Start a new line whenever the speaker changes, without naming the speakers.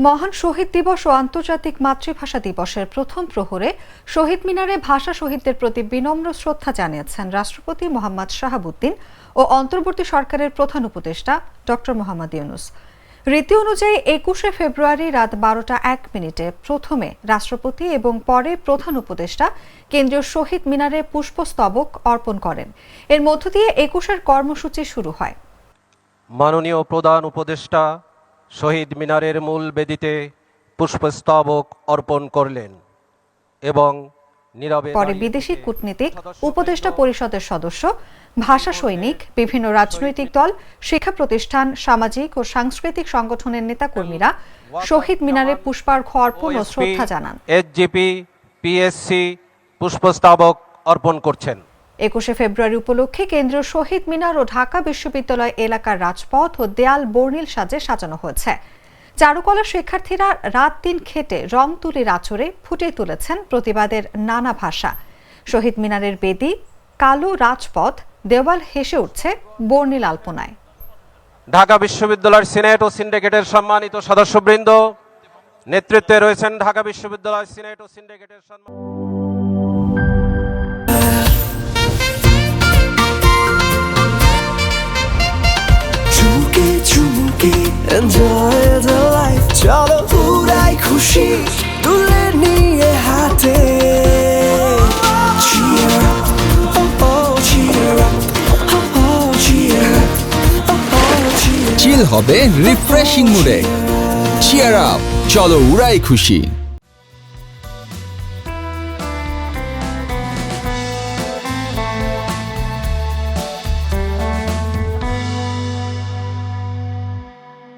মহান শহীদ দিবস ও আন্তর্জাতিক মাতৃভাষা দিবসের প্রথম প্রহরে শহীদ মিনারে ভাষা শহীদদের প্রতি বিনম্র শ্রদ্ধা জানিয়েছেন রাষ্ট্রপতি মোহাম্মদ শাহাবুদ্দিন ও অন্তর্বর্তী সরকারের প্রধান উপদেষ্টা ডক্টর মোহাম্মদ ইউনূস। রীতি অনুযায়ী ২১শে ফেব্রুয়ারি রাত ১২টা ১ মিনিটে প্রথমে রাষ্ট্রপতি এবং পরে প্রধান উপদেষ্টা কেন্দ্রীয় শহীদ মিনারে পুষ্পস্তবক অর্পণ করেন। এর মধ্য দিয়ে ২১-এর কর্মসূচি শুরু হয়।
মাননীয় প্রধান উপদেষ্টা শহীদ মিনারের মূল বেদিতে পুষ্পস্তবক অর্পণ করলেন এবং নীরবে
পরে বিদেশি কূটনীতিক, উপদেষ্টা পরিষদের সদস্য, ভাষা সৈনিক, বিভিন্ন রাজনৈতিক দল, শিক্ষা প্রতিষ্ঠান, সামাজিক ও সাংস্কৃতিক সংগঠনের নেতাকর্মীরা শহীদ মিনারে পুষ্পার্ঘ্য অর্পণ ও শ্রদ্ধা জানান।
এসজিপি, পিএসসি পুষ্পস্তবক অর্পণ করছেন।
২১শে ফেব্রুয়ারি উপলক্ষে কেন্দ্রীয় শহীদ মিনার ও ঢাকা বিশ্ববিদ্যালয় এলাকার রাজপথ ও দেয়াল বর্ণিল সাজে সাজানো হয়েছে। চারুকলা শিক্ষার্থীরা রাত দিন খেটে রং তুলির আঁচড়ে ফুটিয়ে তুলেছেন প্রতিবাদের নানা ভাষা। শহীদ মিনারের বেদি, কালো রাজপথ, দেওয়াল হেসে উঠছে বর্ণিল আলপনায়।
ঢাকা বিশ্ববিদ্যালয়ের সিনেট ও সিন্ডিকেটের সম্মানিত সদস্যবৃন্দ, নেতৃত্বে রয়েছেন ঢাকা বিশ্ববিদ্যালয় সিনেট ও সিন্ডিকেটের
Enjoy the life, চলো উড়াই খুশি তুলে নিয়ে হাতে। Cheer up, oh oh, cheer up, oh oh, cheer up, oh oh, cheer up.
চিল হবে রিফ্রেশিং মুডে। চিয়ার আপ, চলো উড়াই খুশি।